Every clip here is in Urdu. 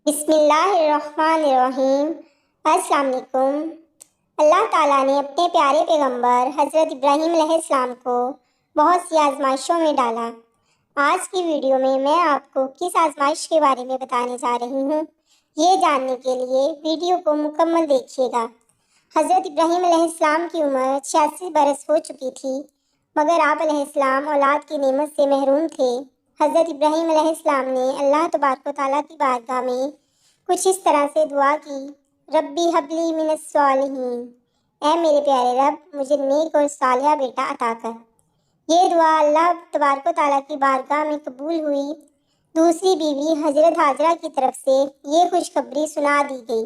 بسم اللہ الرحمن الرحیم۔ السلام علیکم۔ اللہ تعالیٰ نے اپنے پیارے پیغمبر حضرت ابراہیم علیہ السلام کو بہت سی آزمائشوں میں ڈالا۔ آج کی ویڈیو میں آپ کو کس آزمائش کے بارے میں بتانے جا رہی ہوں، یہ جاننے کے لیے ویڈیو کو مکمل دیکھیے گا۔ حضرت ابراہیم علیہ السلام کی عمر 86 برس ہو چکی تھی، مگر آپ علیہ السلام اولاد کی نعمت سے محروم تھے۔ حضرت ابراہیم علیہ السلام نے اللہ تبارک و تعالیٰ کی بارگاہ میں کچھ اس طرح سے دعا کی: ربی حبلی من الصالحین، اے میرے پیارے رب، مجھے نیک اور صالحہ بیٹا عطا کر۔ یہ دعا اللہ تبارک و تعالیٰ کی بارگاہ میں قبول ہوئی۔ دوسری بیوی حضرت حاجرہ کی طرف سے یہ خوشخبری سنا دی گئی۔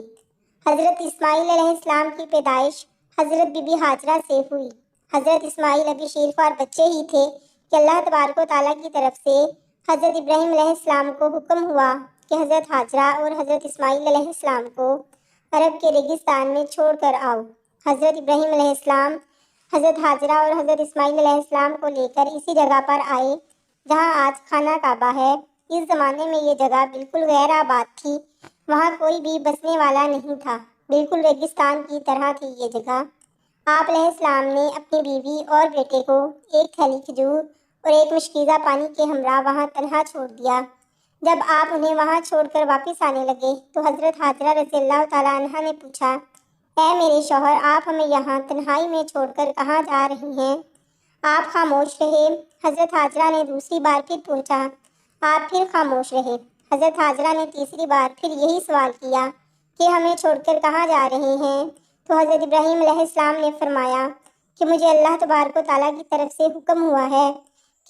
حضرت اسماعیل علیہ السلام کی پیدائش حضرت بی بی حاجرہ سے ہوئی۔ حضرت اسماعیل ابھی شیرخوار بچے ہی تھے کہ اللہ تبارک و تعالیٰ کی طرف سے حضرت ابراہیم علیہ السلام کو حکم ہوا کہ حضرت حاجرہ اور حضرت اسماعیل علیہ السلام کو عرب کے ریگستان میں چھوڑ کر آؤ۔ حضرت ابراہیم علیہ السلام حضرت حاجرہ اور حضرت اسماعیل علیہ السلام کو لے کر اسی جگہ پر آئے جہاں آج خانہ کعبہ ہے۔ اس زمانے میں یہ جگہ بالکل غیر آباد تھی، وہاں کوئی بھی بسنے والا نہیں تھا، بالکل ریگستان کی طرح تھی یہ جگہ۔ آپ علیہ السلام نے اپنی بیوی اور بیٹے کو ایک تھیلی کھجور اور ایک مشکیزہ پانی کے ہمراہ وہاں تنہا چھوڑ دیا۔ جب آپ انہیں وہاں چھوڑ کر واپس آنے لگے تو حضرت حاجرہ رضی اللہ تعالیٰ عنہا نے پوچھا: اے میرے شوہر، آپ ہمیں یہاں تنہائی میں چھوڑ کر کہاں جا رہی ہیں؟ آپ خاموش رہے۔ حضرت حاجرہ نے دوسری بار پھر پوچھا، آپ پھر خاموش رہے۔ حضرت حاجرہ نے تیسری بار پھر یہی سوال کیا کہ ہمیں چھوڑ کر کہاں جا رہے ہیں؟ تو حضرت ابراہیم علیہ السلام نے فرمایا کہ مجھے اللہ تبارک و تعالیٰ کی طرف سے حکم ہوا ہے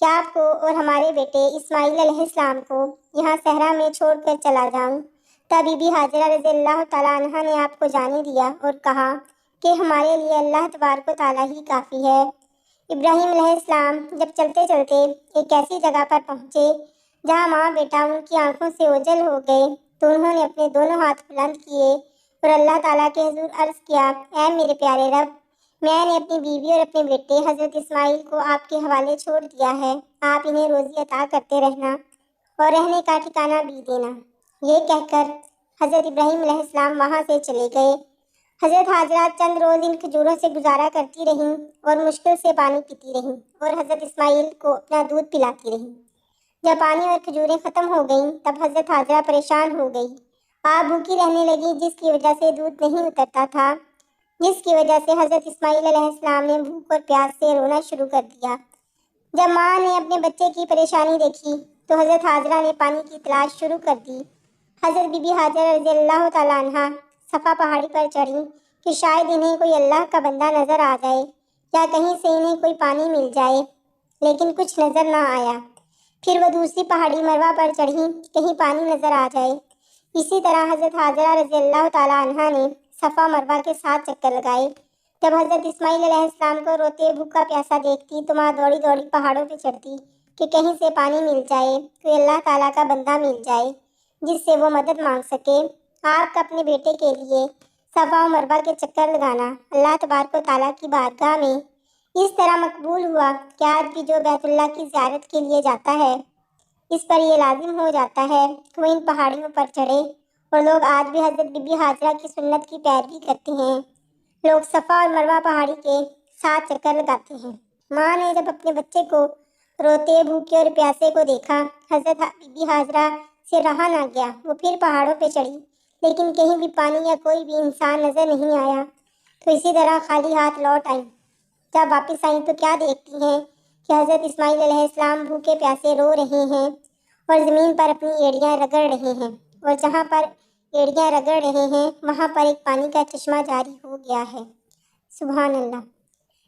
کہ آپ کو اور ہمارے بیٹے اسماعیل علیہ السلام کو یہاں صحرا میں چھوڑ کر چلا جاؤں۔ تب بی بی حاجرہ رضی اللہ تعالیٰ عنہا نے آپ کو جانے دیا اور کہا کہ ہمارے لیے اللہ تبارک و تعالیٰ ہی کافی ہے۔ ابراہیم علیہ السلام جب چلتے چلتے ایک ایسی جگہ پر پہنچے جہاں ماں بیٹا ان کی آنکھوں سے اوجھل ہو گئے تو انہوں نے اپنے دونوں ہاتھ بلند کیے اور اللہ تعالیٰ کے حضور عرض کیا: اے میرے پیارے رب، میں نے اپنی بیوی اور اپنے بیٹے حضرت اسماعیل کو آپ کے حوالے چھوڑ دیا ہے، آپ انہیں روزی عطا کرتے رہنا اور رہنے کا ٹھکانہ بھی دینا۔ یہ کہہ کر حضرت ابراہیم علیہ السلام وہاں سے چلے گئے۔ حضرت حاجرہ چند روز ان کھجوروں سے گزارا کرتی رہیں اور مشکل سے پانی پیتی رہیں اور حضرت اسماعیل کو اپنا دودھ پلاتی رہیں۔ جب پانی اور کھجوریں ختم ہو گئیں تب حضرت حاجرہ پریشان ہو گئی۔ آپ بھوکی رہنے لگی، جس کی وجہ سے دودھ نہیں اترتا تھا، جس کی وجہ سے حضرت اسماعیل علیہ السلام نے بھوک اور پیاس سے رونا شروع کر دیا۔ جب ماں نے اپنے بچے کی پریشانی دیکھی تو حضرت حاجرہ نے پانی کی تلاش شروع کر دی۔ حضرت بی بی حاجرہ رضی اللہ تعالیٰ عنہا صفا پہاڑی پر چڑھیں کہ شاید انہیں کوئی اللہ کا بندہ نظر آ جائے یا کہیں سے انہیں کوئی پانی مل جائے، لیکن کچھ نظر نہ آیا۔ پھر وہ دوسری پہاڑی مروہ پر چڑھیں کہ کہیں پانی نظر آ جائے۔ اسی طرح حضرت حاجرہ رضی اللہ تعالیٰ عنہا نے صفا مروہ کے 7 چکر لگائے۔ جب حضرت اسماعیل علیہ السلام کو روتے بھوکا پیاسا دیکھتی تو ماں دوڑی دوڑی پہاڑوں پہ چڑھتی کہ کہیں سے پانی مل جائے، کوئی اللہ تعالیٰ کا بندہ مل جائے جس سے وہ مدد مانگ سکے۔ آپ کا اپنے بیٹے کے لیے صفا و مروہ کے چکر لگانا اللہ تبارک و تعالیٰ کی بارگاہ میں اس طرح مقبول ہوا کہ آج بھی جو بیت اللہ کی زیارت کے لیے جاتا ہے اس پر یہ لازم ہو جاتا ہے کہ وہ ان پہاڑیوں پر چڑھے، اور لوگ آج بھی حضرت بی بی حاجرہ کی سنت کی پیروی کرتے ہیں۔ لوگ صفا اور مروہ پہاڑی کے 7 چکر لگاتے ہیں۔ ماں نے جب اپنے بچے کو روتے بھوکے اور پیاسے کو دیکھا، حضرت بی بی حاجرہ سے رہا نہ گیا، وہ پھر پہاڑوں پہ چڑھی، لیکن کہیں بھی پانی یا کوئی بھی انسان نظر نہیں آیا، تو اسی طرح خالی ہاتھ لوٹ آئیں۔ جب واپس آئیں تو کیا دیکھتی ہیں کہ حضرت اسماعیل علیہ السلام بھوکے پیاسے رو رہے ہیں اور زمین پر اپنی ایڑیاں رگڑ رہے ہیں، اور جہاں پر ایڑیاں رگڑ رہے ہیں وہاں پر ایک پانی کا چشمہ جاری ہو گیا ہے۔ سبحان اللہ!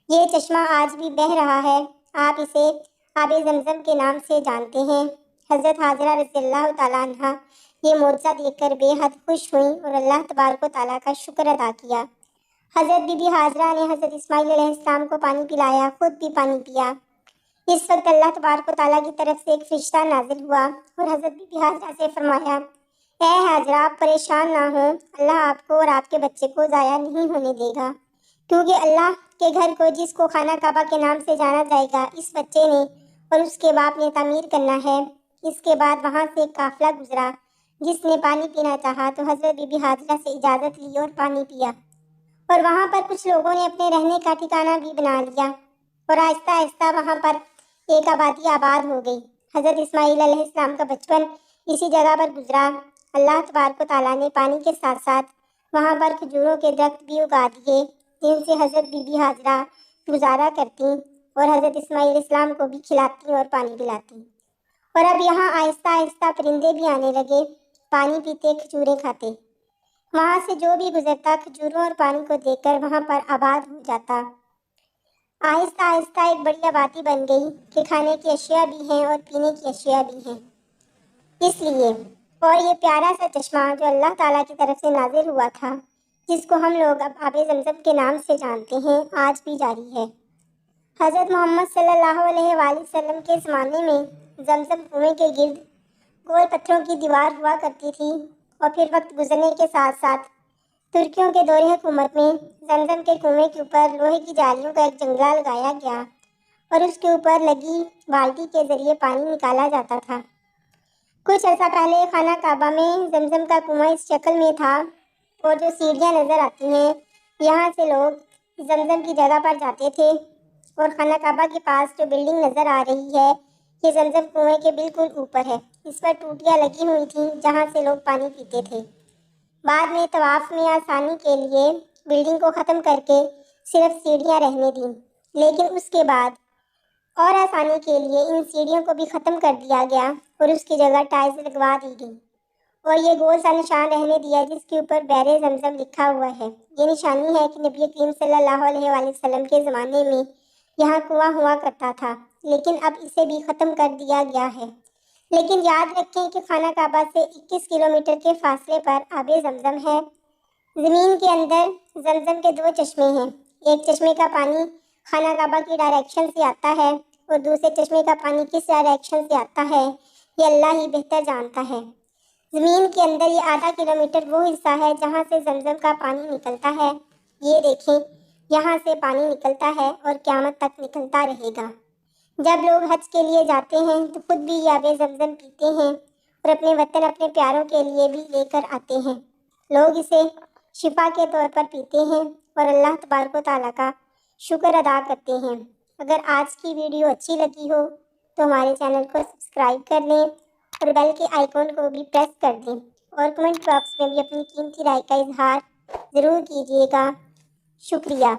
یہ چشمہ آج بھی بہہ رہا ہے، آپ اسے آب زمزم کے نام سے جانتے ہیں۔ حضرت حاجرہ رضی اللہ تعالیٰ عنہا یہ معجزہ دیکھ کر بے حد خوش ہوئیں اور اللہ تبارک و تعالیٰ کا شکر ادا کیا۔ حضرت بی بی حاجرہ نے حضرت اسماعیل علیہ السلام کو پانی پلایا، خود بھی پانی پیا۔ اس وقت اللہ تبارک و تعالیٰ کی طرف سے ایک فرشتہ نازل ہوا اور حضرت بی بی حاجرہ سے فرمایا: اے حاجرہ، آپ پریشان نہ ہوں، اللہ آپ کو اور آپ کے بچے کو ضائع نہیں ہونے دے گا، کیونکہ اللہ کے گھر کو جس کو خانہ کعبہ کے نام سے جانا جائے گا اس بچے نے اور اس کے باپ نے تعمیر کرنا ہے۔ اس کے بعد وہاں سے ایک قافلہ گزرا جس نے پانی پینا چاہا تو حضرت بی بی حاجرہ سے اجازت لی اور پانی پیا، اور وہاں پر کچھ لوگوں نے اپنے رہنے کا ٹھکانہ بھی بنا لیا، اور آہستہ آہستہ وہاں پر ایک آبادی آباد ہو گئی۔ حضرت اسماعیل علیہ السلام کا بچپن اسی جگہ پر گزرا۔ اللہ تبارک و تعالیٰ نے پانی کے ساتھ ساتھ وہاں پر کھجوروں کے درخت بھی اگا دیے، جن سے حضرت بی بی حاجرہ گزارا کرتی اور حضرت اسماعیل علیہ السلام کو بھی کھلاتی اور پانی پلاتی۔ اور اب یہاں آہستہ آہستہ پرندے بھی آنے لگے، پانی پیتے، کھجوریں کھاتے۔ وہاں سے جو بھی گزرتا کھجوروں اور پانی کو دیکھ کر وہاں پر آباد ہو جاتا۔ آہستہ آہستہ ایک بڑی آبادی بن گئی کہ کھانے کی اشیاء بھی ہیں اور پینے کی اشیاء بھی ہیں۔ اس لیے اور یہ پیارا سا چشمہ جو اللہ تعالیٰ کی طرف سے نازل ہوا تھا، جس کو ہم لوگ اب آب زمزم کے نام سے جانتے ہیں، آج بھی جاری ہے۔ حضرت محمد صلی اللہ علیہ وآلہ وسلم کے زمانے میں زمزم کنویں کے گرد گول پتھروں کی دیوار ہوا کرتی تھی، اور پھر وقت گزرنے کے ساتھ ساتھ ترکیوں کے دور حکومت میں زمزم کے کنویں کے اوپر لوہے کی جالیوں کا ایک جنگلہ لگایا گیا، اور اس کے اوپر لگی بالٹی کے ذریعے پانی نکالا جاتا تھا۔ کچھ عرصہ پہلے خانہ کعبہ میں زمزم کا کنواں اس شکل میں تھا، اور جو سیڑھیاں نظر آتی ہیں یہاں سے لوگ زمزم کی جگہ پر جاتے تھے، اور خانہ کعبہ کے پاس جو بلڈنگ نظر آ رہی ہے یہ زمزم کنویں کے بالکل اوپر ہے۔ اس پر ٹوٹیاں لگی ہوئی تھیں جہاں سے لوگ پانی پیتے تھے۔ بعد میں طواف میں آسانی کے لیے بلڈنگ کو ختم کر کے صرف سیڑھیاں رہنے دیں، لیکن اس کے بعد اور آسانی کے لیے ان سیڑھیوں کو بھی ختم کر دیا گیا اور اس کی جگہ ٹائلز لگوا دی گئی، اور یہ گول سا نشان رہنے دیا جس کے اوپر بحر زمزم لکھا ہوا ہے۔ یہ نشانی ہے کہ نبی کریم صلی اللہ علیہ وآلہ وسلم کے زمانے میں یہاں کنواں ہوا کرتا تھا، لیکن اب اسے بھی ختم کر دیا گیا ہے۔ لیکن یاد رکھیں کہ خانہ کعبہ سے 21 کلومیٹر کے فاصلے پر آب زمزم ہے۔ زمین کے اندر زمزم کے 2 چشمے ہیں، ایک چشمے کا پانی خانہ کعبہ کی ڈائریکشن سے آتا ہے، اور دوسرے چشمے کا پانی کس ڈائریکشن سے آتا ہے یہ اللہ ہی بہتر جانتا ہے۔ زمین کے اندر یہ آدھا کلومیٹر وہ حصہ ہے جہاں سے زمزم کا پانی نکلتا ہے۔ یہ دیکھیں، یہاں سے پانی نکلتا ہے اور قیامت تک نکلتا رہے گا۔ جب لوگ حج کے لیے جاتے ہیں تو خود بھی آب زمزم پیتے ہیں، اور اپنے وطن اپنے پیاروں کے لیے بھی لے کر آتے ہیں۔ لوگ اسے شفا کے طور پر پیتے ہیں اور اللہ تبارک و تعالیٰ کا شکر ادا کرتے ہیں۔ اگر آج کی ویڈیو اچھی لگی ہو تو ہمارے چینل کو سبسکرائب کر لیں اور بیل کے آئیکن کو بھی پریس کر دیں، اور کمنٹ باکس میں بھی اپنی قیمتی رائے کا اظہار ضرور کیجیے گا۔ شکریہ۔